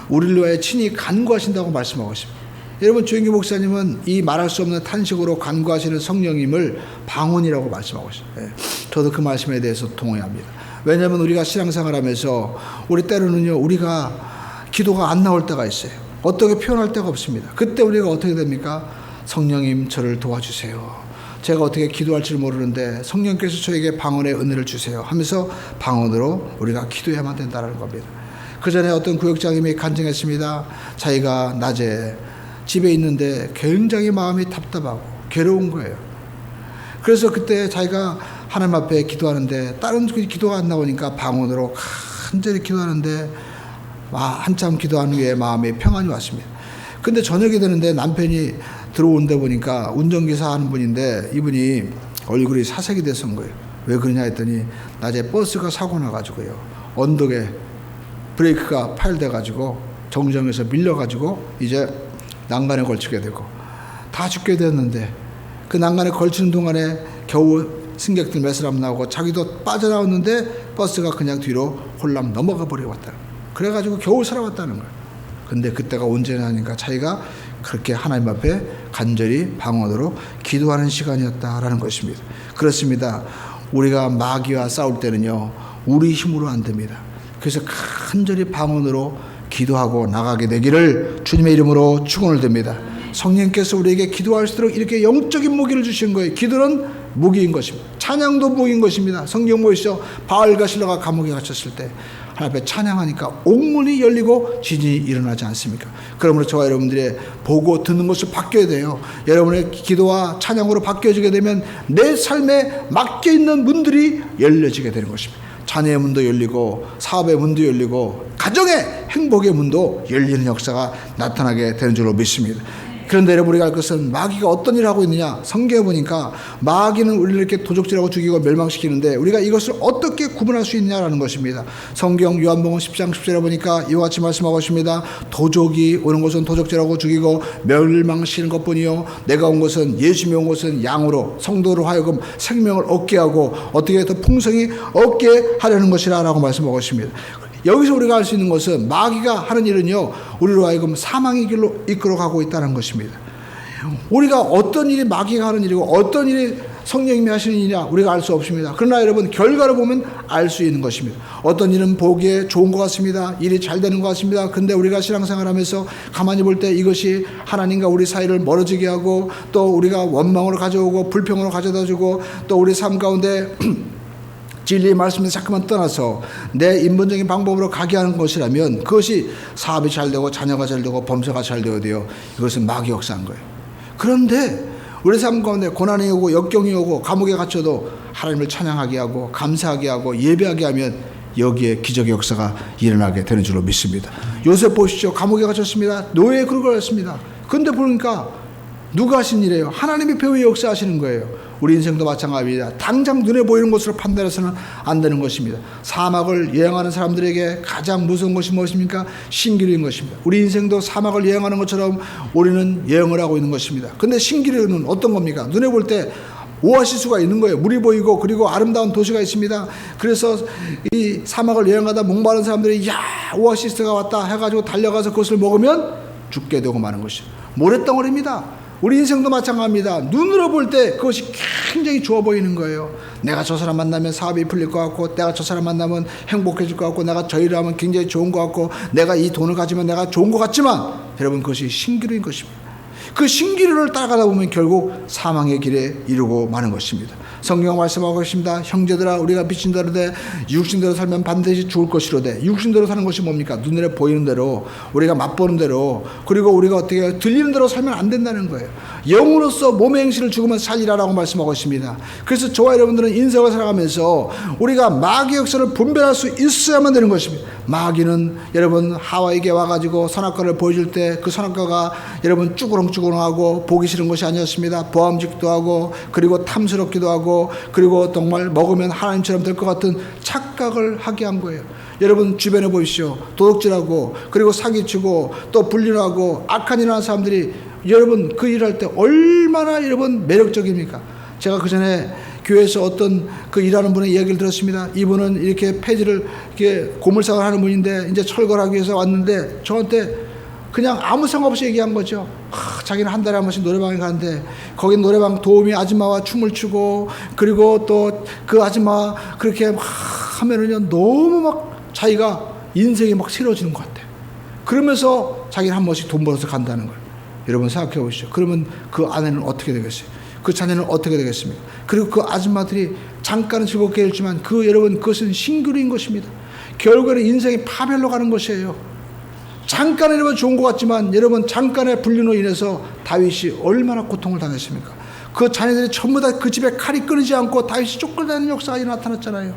우리를 위하여 친히 간구하신다고 말씀하고 있습니다. 여러분, 조영기 목사님은 이 말할 수 없는 탄식으로 간구하시는 성령님을 방언이라고 말씀하고 있어요. 저도 그 말씀에 대해서 동의합니다. 왜냐하면 우리가 신앙생활하면서 우리 때로는요, 우리가 기도가 안 나올 때가 있어요. 어떻게 표현할 데가 없습니다. 그때 우리가 어떻게 됩니까? 성령님, 저를 도와주세요. 제가 어떻게 기도할지 모르는데 성령께서 저에게 방언의 은혜를 주세요 하면서 방언으로 우리가 기도해야만 된다는 겁니다. 그 전에 어떤 구역장님이 간증했습니다. 자기가 낮에 집에 있는데 굉장히 마음이 답답하고 괴로운 거예요. 그래서 그때 자기가 하나님 앞에 기도하는데 다른 기도가 안 나오니까 방언으로 간절히 기도하는데 한참 기도한 후에 마음에 평안이 왔습니다. 근데 저녁이 되는데 남편이 들어온다 보니까 운전기사 하는 분인데 이분이 얼굴이 사색이 돼서 온 거예요. 왜 그러냐 했더니 낮에 버스가 사고 나가지고요, 언덕에 브레이크가 파열돼가지고 정정에서 밀려가지고 이제 난간에 걸치게 되고 다 죽게 됐는데 그 난간에 걸치는 동안에 겨우 승객들 몇 사람 나오고 자기도 빠져나왔는데 버스가 그냥 뒤로 홀람 넘어가 버려왔다. 그래가지고 겨우 살아왔다는 거예요. 근데 그때가 언제냐니까 자기가 그렇게 하나님 앞에 간절히 방언으로 기도하는 시간이었다라는 것입니다. 그렇습니다. 우리가 마귀와 싸울 때는요, 우리 힘으로 안 됩니다. 그래서 간절히 방언으로 기도하고 나가게 되기를 주님의 이름으로 축원을 드립니다. 성령께서 우리에게 기도할수록 이렇게 영적인 무기를 주신 거예요. 기도는 무기인 것입니다. 찬양도 무기인 것입니다. 성경 보시죠. 바알과 실라가 감옥에 갇혔을 때 하나님 앞에 찬양하니까 옥문이 열리고 지진이 일어나지 않습니까? 그러므로 저와 여러분들의 보고 듣는 것을 바뀌어야 돼요. 여러분의 기도와 찬양으로 바뀌어지게 되면 내 삶에 맡겨있는 문들이 열려지게 되는 것입니다. 자녀의 문도 열리고 사업의 문도 열리고 가정의 행복의 문도 열리는 역사가 나타나게 되는 줄로 믿습니다. 그런데 여러분, 우리가 알 것은 마귀가 어떤 일을 하고 있느냐. 성경에 보니까 마귀는 우리를 이렇게 도적질하고 죽이고 멸망시키는데 우리가 이것을 어떻게 구분할 수 있느냐라는 것입니다. 성경 요한복음 10장 10절에 보니까 이와 같이 말씀하고 있습니다. 도적이 오는 것은 도적질하고 죽이고 멸망시키는 것뿐이요, 내가 온 것은, 예수님이 온 것은 양으로 성도로 하여금 생명을 얻게 하고 어떻게 더 풍성히 얻게 하려는 것이라 라고 말씀하고 있습니다. 여기서 우리가 알 수 있는 것은 마귀가 하는 일은요, 우리로 하여금 사망의 길로 이끌어가고 있다는 것입니다. 우리가 어떤 일이 마귀가 하는 일이고 어떤 일이 성령님이 하시는 일이냐 우리가 알 수 없습니다. 그러나 여러분, 결과를 보면 알 수 있는 것입니다. 어떤 일은 보기에 좋은 것 같습니다. 일이 잘 되는 것 같습니다. 근데 우리가 신앙생활하면서 가만히 볼 때 이것이 하나님과 우리 사이를 멀어지게 하고 또 우리가 원망으로 가져오고 불평으로 가져다주고 또 우리 삶 가운데 진리의 말씀에서 자꾸만 떠나서 내 인본적인 방법으로 가게 하는 것이라면 그것이 사업이 잘 되고 자녀가 잘 되고 범사가 잘 되어야 돼요. 이것은 마귀 역사인 거예요. 그런데 우리 삶 가운데 고난이 오고 역경이 오고 감옥에 갇혀도 하나님을 찬양하게 하고 감사하게 하고 예배하게 하면 여기에 기적의 역사가 일어나게 되는 줄로 믿습니다. 요셉 보시죠. 감옥에 갇혔습니다. 노예에 그걸 했습니다. 그런데 보니까 누가 하신 일이에요? 하나님이 배후에 역사하시는 거예요. 우리 인생도 마찬가지입니다. 당장 눈에 보이는 것으로 판단해서는 안 되는 것입니다. 사막을 여행하는 사람들에게 가장 무서운 것이 무엇입니까? 신기루인 것입니다. 우리 인생도 사막을 여행하는 것처럼 우리는 여행을 하고 있는 것입니다. 근데 신기루는 어떤 겁니까? 눈에 볼 때 오아시스가 있는 거예요. 물이 보이고 그리고 아름다운 도시가 있습니다. 그래서 이 사막을 여행하다 목마른 사람들이 야 오아시스가 왔다 해가지고 달려가서 그것을 먹으면 죽게 되고 마는 것이죠. 모래덩어리입니다. 우리 인생도 마찬가지입니다. 눈으로 볼 때 그것이 굉장히 좋아 보이는 거예요. 내가 저 사람 만나면 사업이 풀릴 것 같고, 내가 저 사람 만나면 행복해질 것 같고, 내가 저 일을 하면 굉장히 좋은 것 같고, 내가 이 돈을 가지면 내가 좋은 것 같지만, 여러분 그것이 신기루인 것입니다. 그 신기루를 따라가다 보면 결국 사망의 길에 이르고 마는 것입니다. 성경 말씀하고 있습니다. 형제들아 우리가 비친대로 돼 육신대로 살면 반드시 죽을 것이로되, 육신대로 사는 것이 뭡니까? 눈에 보이는 대로, 우리가 맛보는 대로, 그리고 우리가 어떻게 들리는 대로 살면 안 된다는 거예요. 영으로서 몸의 행실을 죽으면 살리라라고 말씀하고 있습니다. 그래서 저와 여러분들은 인생을 살아가면서 우리가 마귀의 역사를 분별할 수 있어야만 되는 것입니다. 마귀는 여러분 하와에게 와가지고 선악과를 보여줄 때 그 선악과가 여러분 쭈그렁쭈그렁하고 보기 싫은 것이 아니었습니다. 보암직도 하고 그리고 탐스럽기도 하고 그리고 정말 먹으면 하나님처럼 될 것 같은 착각을 하게 한 거예요. 여러분 주변에 보십시오. 도둑질하고 그리고 사기치고 또 불륜하고 악한 일을 하는 사람들이 여러분 그 일할 때 얼마나 여러분 매력적입니까? 제가 그 전에 교회에서 어떤 그 일하는 분의 이야기를 들었습니다. 이분은 이렇게 폐지를 이렇게 고물상을 하는 분인데 이제 철거를 하기 위해서 왔는데 저한테 그냥 아무 생각 없이 얘기한 거죠. 자기는 한 달에 한 번씩 노래방에 가는데 거기 노래방 도우미 아줌마와 춤을 추고 그리고 또 그 아줌마 그렇게 막 하면은요 너무 막 자기가 인생이 막 새로워지는 것 같아요. 그러면서 자기는 한 번씩 돈 벌어서 간다는 거예요. 여러분 생각해 보시죠. 그러면 그 아내는 어떻게 되겠어요? 그 자녀는 어떻게 되겠습니까? 그리고 그 아줌마들이 잠깐은 즐겁게 해주지만 그 여러분 그것은 신기루인 것입니다. 결국에는 인생이 파멸로 가는 것이에요. 잠깐은 여러분 좋은 것 같지만 여러분 잠깐의 불륜으로 인해서 다윗이 얼마나 고통을 당했습니까? 그 자녀들이 전부 다 그 집에 칼이 끊이지 않고 다윗이 쫓겨다니는 역사가 나타났잖아요.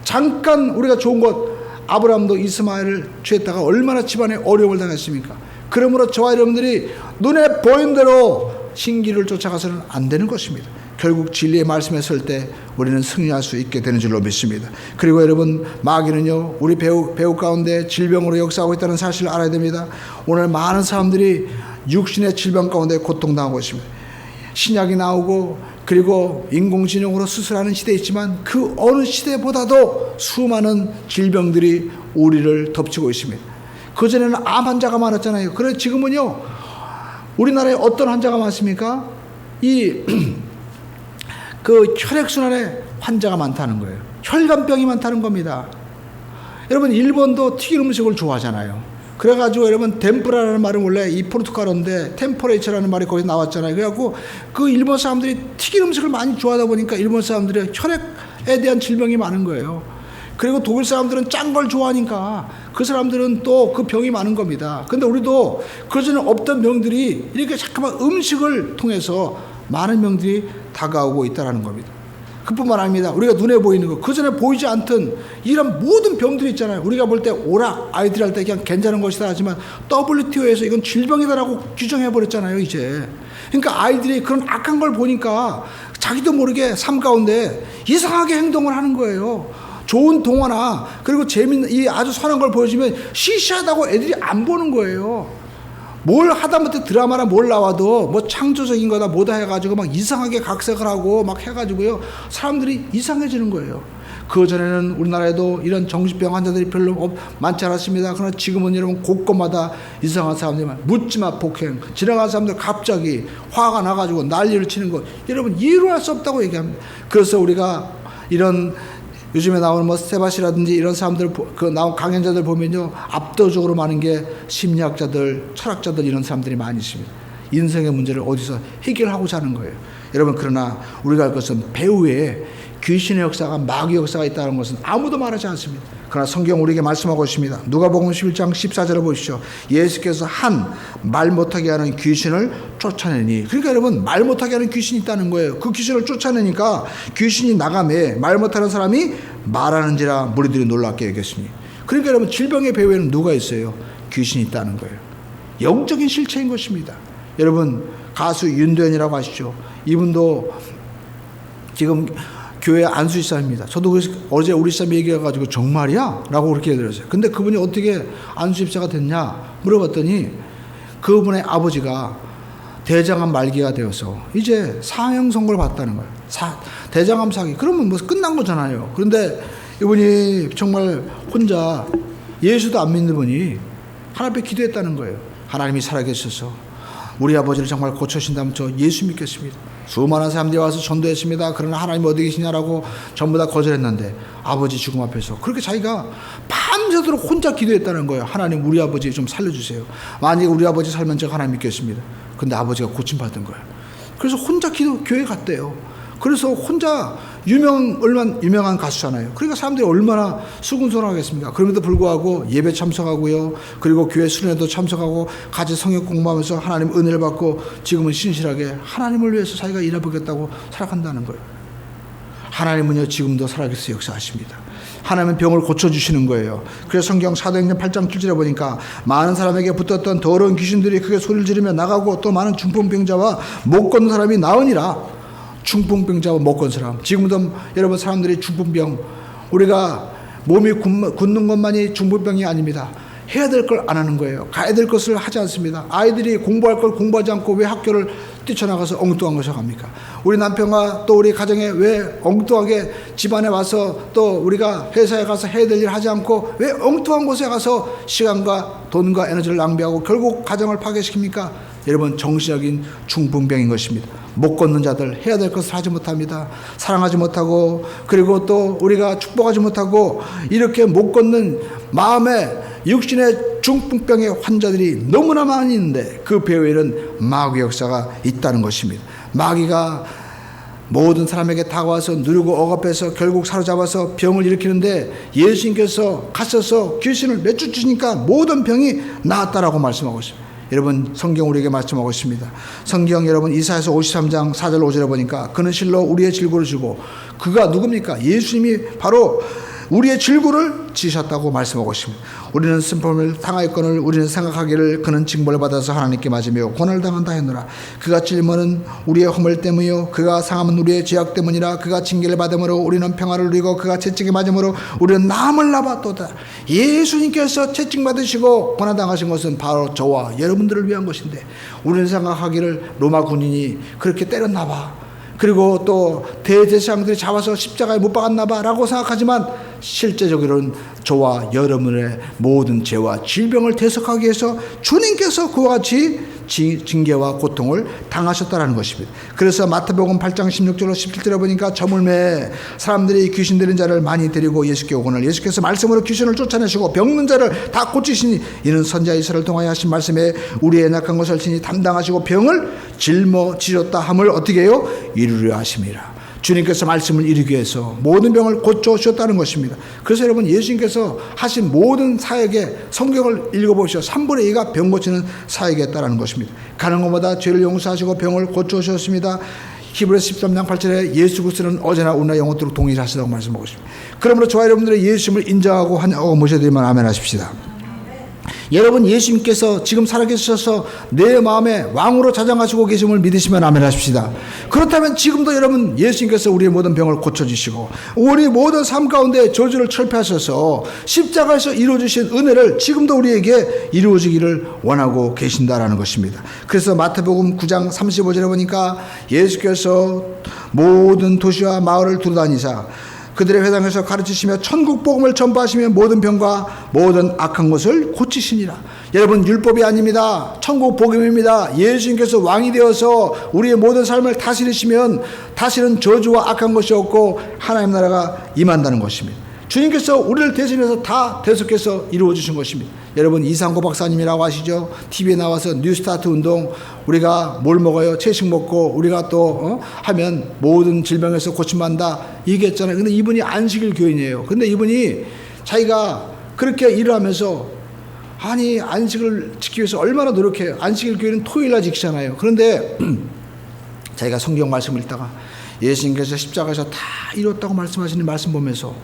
잠깐 우리가 좋은 것 아브라함도 이스마엘을 취했다가 얼마나 집안에 어려움을 당했습니까? 그러므로 저와 여러분들이 눈에 보이는 대로 신기루를 쫓아가서는 안 되는 것입니다. 결국 진리의 말씀에 설 때 우리는 승리할 수 있게 되는 줄로 믿습니다. 그리고 여러분 마귀는요 우리 배우 가운데 질병으로 역사하고 있다는 사실을 알아야 됩니다. 오늘 많은 사람들이 육신의 질병 가운데 고통당하고 있습니다. 신약이 나오고 그리고 인공지능으로 수술하는 시대에 있지만 그 어느 시대보다도 수많은 질병들이 우리를 덮치고 있습니다. 그전에는 암 환자가 많았잖아요. 그런데 지금은요 우리나라에 어떤 환자가 많습니까? 그 혈액순환에 환자가 많다는 거예요. 혈관병이 많다는 겁니다. 여러분 일본도 튀긴 음식을 좋아하잖아요. 그래가지고 여러분 덴푸라라는 말은 원래 이 포르투갈어인데 템퍼레이처라는 말이 거기서 나왔잖아요. 그래갖고 그 일본 사람들이 튀긴 음식을 많이 좋아하다 보니까 일본 사람들이 혈액에 대한 질병이 많은 거예요. 그리고 독일 사람들은 짠 걸 좋아하니까 그 사람들은 또 그 병이 많은 겁니다. 근데 우리도 그전에 없던 병들이 이렇게 잠깐만 음식을 통해서 많은 병들이 다가오고 있다는 겁니다. 그뿐만 아닙니다. 우리가 눈에 보이는 거, 그전에 보이지 않던 이런 모든 병들이 있잖아요. 우리가 볼 때 오락, 아이들이 할 때 그냥 괜찮은 것이다 하지만 WTO에서 이건 질병이다라고 규정해버렸잖아요, 이제. 그러니까 아이들이 그런 악한 걸 보니까 자기도 모르게 삶 가운데 이상하게 행동을 하는 거예요. 좋은 동화나 그리고 재밌는 이 아주 선한 걸 보여주면 시시하다고 애들이 안 보는 거예요. 뭘 하다못해 드라마나 뭘 나와도 뭐 창조적인 거다 뭐다 해가지고 막 이상하게 각색을 하고 막 해가지고요 사람들이 이상해지는 거예요. 그전에는 우리나라에도 이런 정신병 환자들이 별로 많지 않았습니다. 그러나 지금은 여러분 곳곳마다 이상한 사람들이 묻지마 폭행, 지나가는 사람들 갑자기 화가 나가지고 난리를 치는 것 여러분 이해할 수 없다고 얘기합니다. 그래서 우리가 이런 요즘에 나오는 뭐 스테바시라든지 이런 사람들 그 나온 강연자들 보면요 압도적으로 많은 게 심리학자들, 철학자들 이런 사람들이 많이 있습니다. 인생의 문제를 어디서 해결하고자 하는 거예요. 여러분 그러나 우리가 알 것은 배후에 귀신의 역사가 마귀의 역사가 있다는 것은 아무도 말하지 않습니다. 그러나 성경 우리에게 말씀하고 있습니다. 누가복음 11장 14절을 보십시오. 예수께서 한 말 못하게 하는 귀신을 쫓아내니, 그러니까 여러분 말 못하게 하는 귀신이 있다는 거예요. 그 귀신을 쫓아내니까 귀신이 나가매 말 못하는 사람이 말하는지라 무리들이 놀랍게 여겼으니. 그러니까 여러분 질병의 배후에는 누가 있어요? 귀신이 있다는 거예요. 영적인 실체인 것입니다. 여러분 가수 윤도현이라고 아시죠? 이분도 지금 교회 안수집사입니다. 저도 어제 우리 집사님 얘기해가지고 정말이야? 라고 그렇게 들었어요. 근데 그분이 어떻게 안수집사가 됐냐 물어봤더니 그분의 아버지가 대장암 말기가 되어서 이제 사형 선고를 받았다는 거예요. 대장암 사기. 그러면 뭐 끝난 거잖아요. 그런데 이분이 정말 혼자 예수도 안 믿는 분이 하나님 앞에 기도했다는 거예요. 하나님이 살아계셔서 우리 아버지를 정말 고쳐주신다면 저 예수 믿겠습니다. 수많은 사람들이 와서 전도했습니다. 그러나 하나님 어디 계시냐라고 전부 다 거절했는데 아버지 죽음 앞에서 그렇게 자기가 밤새도록 혼자 기도했다는 거예요. 하나님 우리 아버지 좀 살려주세요. 만약에 우리 아버지 살면 제가 하나님 믿겠습니다. 근데 아버지가 고침받은 거예요. 그래서 혼자 교회 갔대요. 그래서 혼자 유명한 가수잖아요. 그러니까 사람들이 얼마나 수군소하겠습니까? 그럼에도 불구하고 예배 참석하고요. 그리고 교회 수련회도 참석하고 같이 성역 공부하면서 하나님 은혜를 받고 지금은 신실하게 하나님을 위해서 자기가 일해보겠다고 살아간다는 거예요. 하나님은요 지금도 살아계셔서 역사하십니다. 하나님은 병을 고쳐주시는 거예요. 그래서 성경 사도행전 8장 7절에 보니까 많은 사람에게 붙었던 더러운 귀신들이 크게 소리를 지르며 나가고 또 많은 중풍병자와 못 걷는 사람이 나으니라. 중풍병자와 못 걷는 사람. 지금도 여러분 사람들이 중풍병, 우리가 몸이 굳는 것만이 중풍병이 아닙니다. 해야 될 걸 안 하는 거예요. 가야 될 것을 하지 않습니다. 아이들이 공부할 걸 공부하지 않고 왜 학교를 뛰쳐나가서 엉뚱한 것을 합니까? 우리 남편과 또 우리 가정에 왜 엉뚱하게 집안에 와서 또 우리가 회사에 가서 해야 될 일 하지 않고 왜 엉뚱한 곳에 가서 시간과 돈과 에너지를 낭비하고 결국 가정을 파괴시킵니까? 여러분 정신적인 중풍병인 것입니다. 못 걷는 자들 해야 될 것을 하지 못합니다. 사랑하지 못하고 그리고 또 우리가 축복하지 못하고 이렇게 못 걷는 마음의 육신의 중풍병의 환자들이 너무나 많이 있는데 그 배후에는 마귀의 역사가 있다는 것입니다. 마귀가 모든 사람에게 다가와서 누르고 억압해서 결국 사로잡아서 병을 일으키는데 예수님께서 가셔서 귀신을 내쫓으시니까 모든 병이 나았다라고 말씀하고 있습니다. 여러분 성경 우리에게 말씀하고 있습니다. 성경 여러분 이사야서 53장 4절 5절에 보니까 그는 실로 우리의 질고를 지고 그가 누굽니까? 예수님이 바로 우리의 질고를 지셨다고 말씀하고 있습니다. 우리는 슬픔을 당하였거늘 우리는 생각하기를 그는 징벌을 받아서 하나님께 맞으며 고난을 당한다 했노라. 그가 찔림은 우리의 허물 때문이요 그가 상함은 우리의 죄악 때문이라. 그가 징계를 받음으로 우리는 평화를 누리고 그가 채찍에 맞음으로 우리는 남을 나봤도다. 예수님께서 채찍 받으시고 고난 당하신 것은 바로 저와 여러분들을 위한 것인데 우리는 생각하기를 로마 군인이 그렇게 때렸나 봐. 그리고 또 대제사장들이 잡아서 십자가에 못 박았나 봐 라고 생각하지만 실제적으로는 저와 여러분의 모든 죄와 질병을 대속하기 위해서 주님께서 그와 같이 징계와 고통을 당하셨다는 것입니다. 그래서 마태복음 8장 16절로 17절에 보니까 저물매 사람들이 귀신 들린 자를 많이 데리고 예수께 오거늘 예수께서 말씀으로 귀신을 쫓아내시고 병든 자를 다 고치시니 이는 선지자 이사야를 통하여 하신 말씀에 우리의 약한 것을 친히 담당하시고 병을 짊어지셨다 함을 어떻게 해요? 이루려 하심이라. 주님께서 말씀을 이루기 위해서 모든 병을 고쳐주셨다는 것입니다. 그래서 여러분 예수님께서 하신 모든 사역에 성경을 읽어보시오 3분의 2가 병 고치는 사역이었다는 것입니다. 가는 것마다 죄를 용서하시고 병을 고쳐주셨습니다. 히브리서 13장 8절에 예수 그리스도는 어제나 오늘나 영원토록 동일하시다고 말씀하고 있습니다. 그러므로 저와 여러분들의 예수님을 인정하고 환영하고 모셔드리면 아멘 하십시다. 여러분 예수님께서 지금 살아계셔서 내 마음에 왕으로 자장하시고 계심을 믿으시면 아멘 하십시다. 그렇다면 지금도 여러분 예수님께서 우리의 모든 병을 고쳐주시고 우리 모든 삶 가운데 저주를 철폐하셔서 십자가에서 이루어주신 은혜를 지금도 우리에게 이루어지기를 원하고 계신다라는 것입니다. 그래서 마태복음 9장 35절에 보니까 예수께서 모든 도시와 마을을 두루다니사 그들의 회당에서 가르치시며 천국 복음을 전파하시며 모든 병과 모든 악한 것을 고치시니라. 여러분 율법이 아닙니다. 천국 복음입니다. 예수님께서 왕이 되어서 우리의 모든 삶을 다스리시면 다시는 저주와 악한 것이 없고 하나님 나라가 임한다는 것입니다. 주님께서 우리를 대신해서 다 대속해서 이루어 주신 것입니다. 여러분 이상고 박사님이라고 아시죠? TV에 나와서 뉴스타트 운동 우리가 뭘 먹어요? 채식 먹고 우리가 또 하면 모든 질병에서 고침받는다 얘기했잖아요. 근데 이분이 안식일 교인이에요. 근데 이분이 자기가 그렇게 일을 하면서 아니 안식을 지키기 위해서 얼마나 노력해요. 안식일 교인은 토요일날 지키잖아요. 그런데 자기가 성경 말씀을 읽다가 예수님께서 십자가에서 다 이뤘다고 말씀하시는 말씀 보면서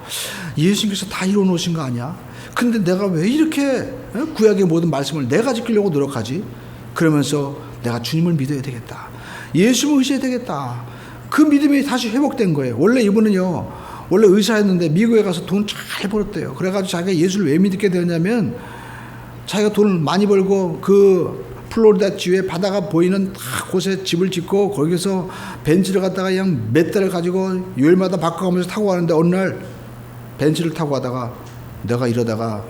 예수님께서 다 이뤄 놓으신 거 아니야? 근데 내가 왜 이렇게 구약의 모든 말씀을 내가 지키려고 노력하지? 그러면서 내가 주님을 믿어야 되겠다. 예수님을 의지해야 되겠다. 그 믿음이 다시 회복된 거예요. 원래 이분은요, 원래 의사였는데 미국에 가서 돈 잘 벌었대요. 그래가지고 자기가 예수를 왜 믿게 되었냐면, 자기가 돈을 많이 벌고 그 플로리다 주에 바다가 보이는 곳에 집을 짓고 거기서 벤츠를 갖다가 그냥 몇 달을 가지고 요일마다 바꿔가면서 타고 가는데, 어느 날 벤츠를 타고 가다가 내가 이러다가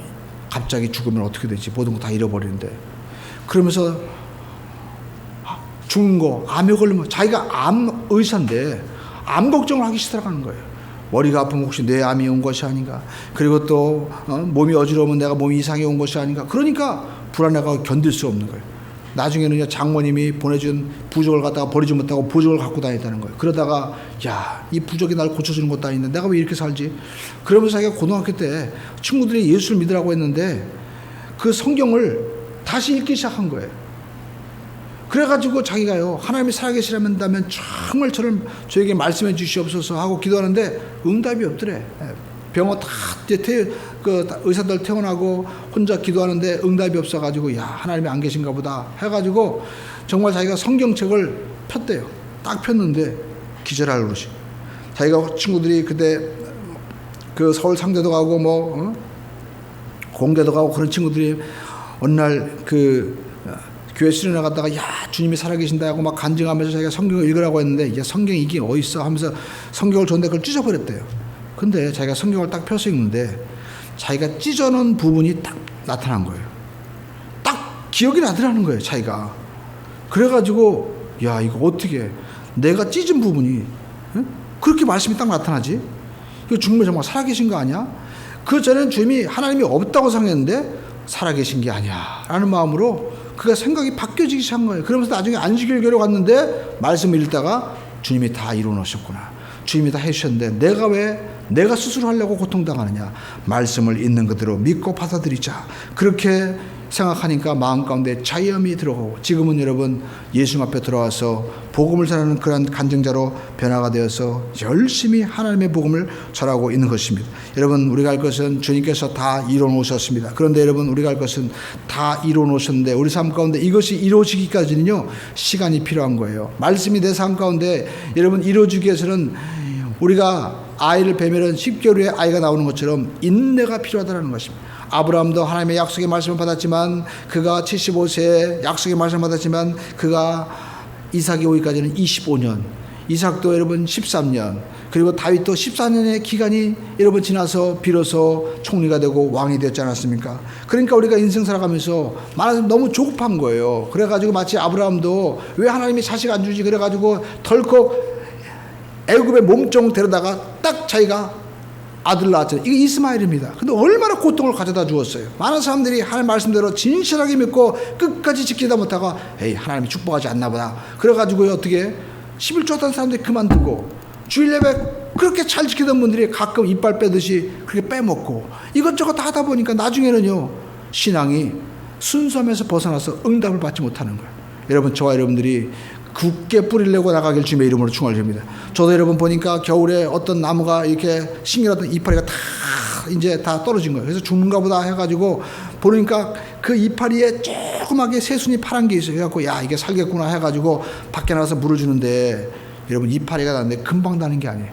갑자기 죽으면 어떻게 되지? 모든 거 다 잃어버리는데. 그러면서 죽은 거, 암에 걸리면, 자기가 암 의사인데 암 걱정을 하기 시작하는 거예요. 머리가 아프면 혹시 뇌암이 온 것이 아닌가, 그리고 또 몸이 어지러우면 내가 몸이 이상해 온 것이 아닌가. 그러니까 불안해가 견딜 수 없는 거예요. 나중에는 장모님이 보내준 부적을 갖다가 버리지 못하고 부적을 갖고 다녔다는 거예요. 그러다가 야, 이 부적이 날 고쳐주는 것도 아닌데 내가 왜 이렇게 살지? 그러면서 자기가 고등학교 때 친구들이 예수를 믿으라고 했는데 그 성경을 다시 읽기 시작한 거예요. 그래가지고 자기가요, 하나님이 살아계시라면 정말 저에게 말씀해 주시옵소서 하고 기도하는데 응답이 없더래. 병원 다 이제 의사들 퇴원하고 혼자 기도하는데 응답이 없어가지고, 야, 하나님이 안 계신가 보다 해가지고 정말 자기가 성경책을 폈대요. 딱 폈는데 기절할 노릇이. 자기가 친구들이 그때 그 서울 상대도 가고 공대도 가고 그런 친구들이 어느 날 교회 수련회 갔다가 야, 주님이 살아계신다 하고 막 간증하면서 자기가 성경을 읽으라고 했는데, 야, 성경이 이게 어딨어 하면서 성경을 줬는데 그걸 찢어버렸대요. 근데 자기가 성경을 딱 펴서 읽는데 자기가 찢어놓은 부분이 딱 나타난 거예요. 딱 기억이 나더라는 거예요, 자기가. 그래가지고 야, 이거 어떻게 내가 찢은 부분이 그렇게 말씀이 딱 나타나지? 이거 주님이 정말 살아계신 거 아니야? 그 전에는 주님이 하나님이 없다고 생각했는데 살아계신 게 아니야 라는 마음으로 그가 생각이 바뀌어지기 시작한 거예요. 그러면서 나중에 안식일교로 갔는데 말씀을 읽다가 주님이 다 이루어놓으셨구나, 주님이 다 해주셨는데 내가 왜 내가 스스로 하려고 고통당하느냐, 말씀을 있는 그대로 믿고 받아들이자. 그렇게 생각하니까 마음 가운데 자유함이 들어가고, 지금은 여러분 예수 앞에 들어와서 복음을 전하는 그런 간증자로 변화가 되어서 열심히 하나님의 복음을 전하고 있는 것입니다. 여러분, 우리가 할 것은 주님께서 다 이루어 놓으셨습니다. 그런데 여러분, 우리가 할 것은 다 이루어 놓으셨는데 우리 삶 가운데 이것이 이루어지기까지는요, 시간이 필요한 거예요. 말씀이 내 삶 가운데 여러분 이루어지기 위해서는 우리가 아이를 뵈면 10개월 후에 아이가 나오는 것처럼 인내가 필요하다는 것입니다. 아브라함도 하나님의 약속의 말씀을 받았지만 그가 75세에 약속의 말씀을 받았지만 그가 이삭이 오기까지는 25년, 이삭도 여러분 13년, 그리고 다윗도 14년의 기간이 여러분 지나서 비로소 총리가 되고 왕이 되었지 않았습니까? 그러니까 우리가 인생 살아가면서 말하자면 너무 조급한 거예요. 그래가지고 마치 아브라함도 왜 하나님이 자식 안 주지 그래가지고 덜컥 애굽의 몸종 데려다가 딱 자기가 아들 낳았잖아요. 이게 이스마엘입니다. 근데 얼마나 고통을 가져다 주었어요. 많은 사람들이 하나님 말씀대로 진실하게 믿고 끝까지 지키다 못하고 에이, 하나님이 축복하지 않나 보다 그래가지고 어떻게 11조 하던 사람들이 그만두고, 주일 예배 그렇게 잘 지키던 분들이 가끔 이빨 빼듯이 그렇게 빼먹고 이것저것 다 하다 보니까 나중에는요, 신앙이 순수함에서 벗어나서 응답을 받지 못하는 거예요. 여러분, 저와 여러분들이 굳게 뿌리를 내고 나가길 주님의 이름으로 축원드립니다. 저도 여러분 보니까 겨울에 어떤 나무가 이렇게 싱그러던 이파리가 다 이제 다 떨어진 거예요. 그래서 죽는가 보다 해가지고 보니까 그 이파리에 조그맣게 새순이 파란 게 있어요. 그래갖고 야, 이게 살겠구나 해가지고 밖에 나가서 물을 주는데 여러분, 이파리가 나는데 금방 나는 게 아니에요.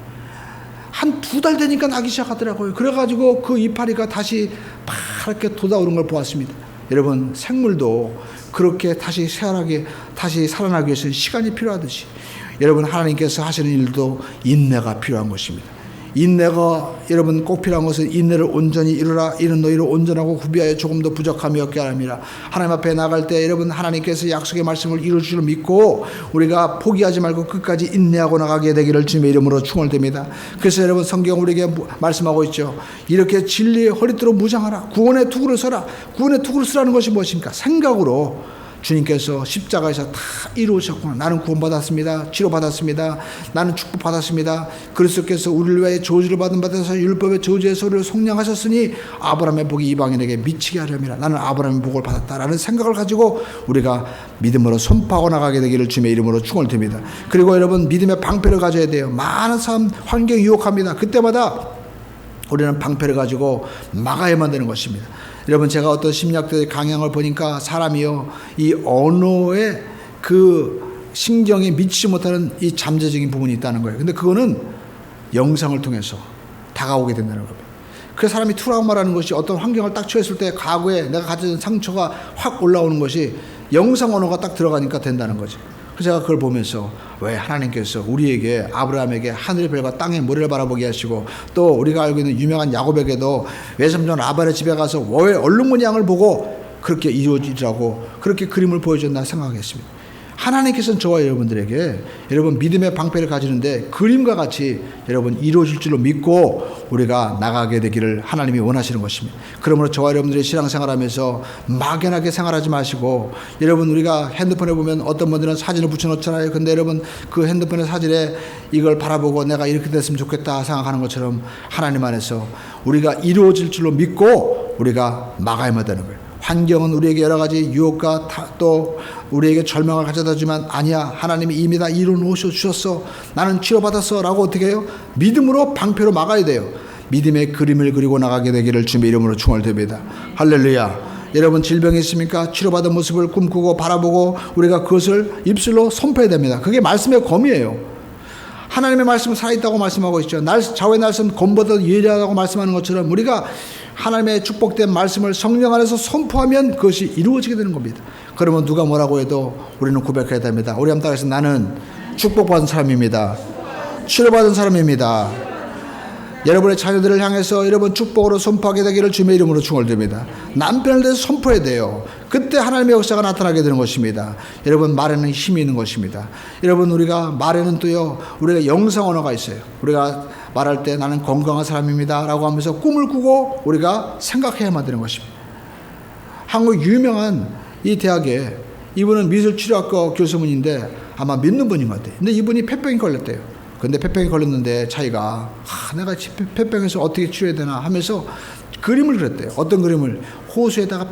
한 2달 되니까 나기 시작하더라고요. 그래가지고 그 이파리가 다시 파랗게 돋아오른 걸 보았습니다. 여러분, 생물도 그렇게 다시 새하게 다시 살아나기 위해서 시간이 필요하듯이 여러분, 하나님께서 하시는 일도 인내가 필요한 것입니다. 인내가 여러분 꼭 필요한 것은 인내를 온전히 이루라. 이는 너희를 온전하고 구비하여 조금도 부족함이 없게 하람이라. 하나님 앞에 나갈 때 여러분, 하나님께서 약속의 말씀을 이룰 줄 믿고 우리가 포기하지 말고 끝까지 인내하고 나가게 되기를 주님의 이름으로 축원드립니다. 그래서 여러분, 성경 우리에게 말씀하고 있죠. 이렇게 진리의 허리띠로 무장하라. 구원의 투구를 서라. 구원의 투구를 쓰라는 것이 무엇입니까? 생각으로 주님께서 십자가에서 다 이루으셨구나. 나는 구원받았습니다. 치료받았습니다. 나는 축복받았습니다. 그리스도께서 우리를 위해 저주를 받은 받아서 율법의 저주에서 우리를 속량하셨으니 아브라함의 복이 이방인에게 미치게 하려니라. 나는 아브라함의 복을 받았다라는 생각을 가지고 우리가 믿음으로 선포하고 나가게 되기를 주님의 이름으로 축원을 드립니다. 그리고 여러분, 믿음의 방패를 가져야 돼요. 많은 사람 환경이 유혹합니다. 그때마다 우리는 방패를 가지고 막아야만 되는 것입니다. 여러분, 제가 어떤 심리학들 강양을 보니까 사람이요, 이 언어의 그 신경에 미치지 못하는 이 잠재적인 부분이 있다는 거예요. 근데 그거는 영상을 통해서 다가오게 된다는 겁니다. 그 사람이 트라우마라는 것이 어떤 환경을 딱 처했을 때 과거에 내가 가진 상처가 확 올라오는 것이 영상 언어가 딱 들어가니까 된다는 거죠. 그래서 제가 그걸 보면서 왜 하나님께서 우리에게 아브라함에게 하늘의 별과 땅의 모래를 바라보게 하시고 또 우리가 알고 있는 유명한 야곱에게도 외삼촌 라반의 집에 가서 왜 얼룩무늬 양을 보고 그렇게 이루어지라고 그렇게 그림을 보여줬나 생각했습니다. 하나님께서는 저와 여러분들에게 여러분 믿음의 방패를 가지는데 그림과 같이 여러분 이루어질 줄로 믿고 우리가 나가게 되기를 하나님이 원하시는 것입니다. 그러므로 저와 여러분들이 신앙생활하면서 막연하게 생활하지 마시고 여러분 우리가 핸드폰에 보면 어떤 분들은 사진을 붙여놓잖아요. 근데 여러분 그 핸드폰의 사진에 이걸 바라보고 내가 이렇게 됐으면 좋겠다 생각하는 것처럼 하나님 안에서 우리가 이루어질 줄로 믿고 우리가 막아야만 되는 거예요. 환경은 우리에게 여러 가지 유혹과 또 우리에게 절망을 가져다주면 아니야 하나님이 이미 다 이루어 놓으셔 주셨어 나는 치료받았어 라고 어떻게 해요? 믿음으로 방패로 막아야 돼요. 믿음의 그림을 그리고 나가게 되기를 주님의 이름으로 축원드립니다. 할렐루야. 여러분 질병이 있습니까? 치료받은 모습을 꿈꾸고 바라보고 우리가 그것을 입술로 선포해야 됩니다. 그게 말씀의 검이에요. 하나님의 말씀은 살아있다고 말씀하고 있죠. 좌우의 날선 검보다 예리하다고 말씀하는 것처럼 우리가 하나님의 축복된 말씀을 성령 안에서 선포하면 그것이 이루어지게 되는 겁니다. 그러면 누가 뭐라고 해도 우리는 고백해야 됩니다. 우리 한번 따라해서 나는 축복받은 사람입니다. 치료받은 사람입니다. 여러분의 자녀들을 향해서 여러분 축복으로 선포하게 되기를 주님의 이름으로 축원드립니다. 남편을 대해서 선포해야 돼요. 그때 하나님의 역사가 나타나게 되는 것입니다. 여러분 말에는 힘이 있는 것입니다. 여러분 우리가 말에는 또요 우리가 영상 언어가 있어요. 우리가 말할 때 나는 건강한 사람입니다 라고 하면서 꿈을 꾸고 우리가 생각해야만 되는 것입니다. 한국 유명한 이 대학에 이분은 미술치료학과 교수님인데 아마 믿는 분인 것 같아요. 근데 이분이 폐병이 걸렸대요. 근데 폐병이 걸렸는데 자기가 내가 폐병에서 어떻게 치료해야 되나 하면서 그림을 그렸대요. 어떤 그림을? 호수에다가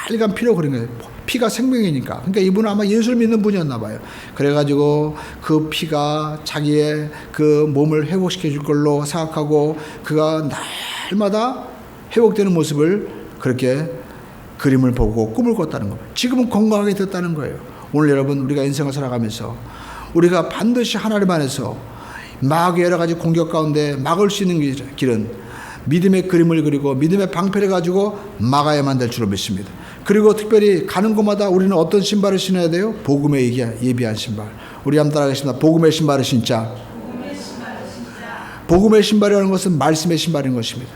빨간 피로 그린 거예요. 피가 생명이니까. 그러니까 이분은 아마 예수를 믿는 분이었나 봐요. 그래가지고 그 피가 자기의 그 몸을 회복시켜 줄 걸로 생각하고 그가 날마다 회복되는 모습을 그렇게 그림을 보고 꿈을 꿨다는 겁니다. 지금은 건강하게 됐다는 거예요. 오늘 여러분 우리가 인생을 살아가면서 우리가 반드시 하나님 안에서 마귀의 여러 가지 공격 가운데 막을 수 있는 길은 믿음의 그림을 그리고 믿음의 방패를 가지고 막아야만 될 줄로 믿습니다. 그리고 특별히 가는 곳마다 우리는 어떤 신발을 신어야 돼요? 복음에 예비한 신발. 우리 한번 따라가겠습니다. 복음의 신발을 신자. 복음의 신발이라는 것은 말씀의 신발인 것입니다.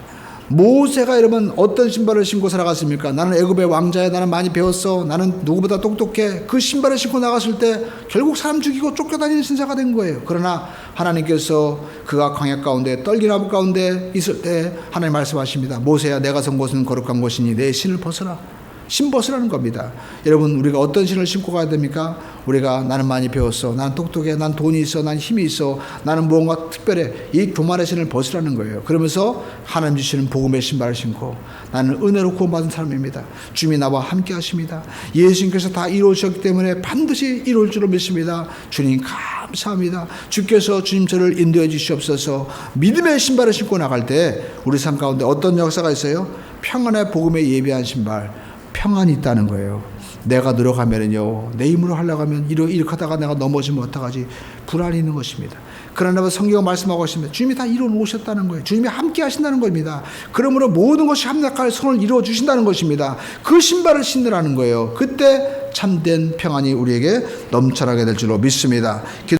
모세가 여러분 어떤 신발을 신고 살아갔습니까? 나는 애굽의 왕자야. 나는 많이 배웠어. 나는 누구보다 똑똑해. 그 신발을 신고 나갔을 때 결국 사람 죽이고 쫓겨다니는 신사가 된 거예요. 그러나 하나님께서 그가 광야 가운데 떨기나무 가운데 있을 때 하나님 말씀하십니다. 모세야 내가 선 곳은 거룩한 곳이니 내 신을 벗어라. 신 벗으라는 겁니다. 여러분 우리가 어떤 신을 신고 가야 됩니까? 우리가 나는 많이 배웠어. 나는 똑똑해. 난 돈이 있어. 난 힘이 있어. 나는 무언가 특별해. 이 교만의 신을 벗으라는 거예요. 그러면서 하나님 주시는 복음의 신발을 신고 나는 은혜로 구원받은 사람입니다. 주님이 나와 함께 하십니다. 예수님께서 다 이루어졌기 때문에 반드시 이루어질 줄로 믿습니다. 주님 감사합니다. 주께서 주님 저를 인도해 주시옵소서. 믿음의 신발을 신고 나갈 때 우리 삶 가운데 어떤 역사가 있어요? 평안의 복음에 예비한 신발. 평안이 있다는 거예요. 내가 노력하면요 내 힘으로 하려고 하면 이렇게 하다가 내가 넘어지면 어떡하지? 불안이 있는 것입니다. 그러나 성경은 말씀하고 있습니다. 주님이 다 이루어 놓으셨다는 거예요. 주님이 함께 하신다는 겁니다. 그러므로 모든 것이 합력할 선을 이루어 주신다는 것입니다. 그 신발을 신으라는 거예요. 그때 참된 평안이 우리에게 넘쳐나게 될 줄로 믿습니다.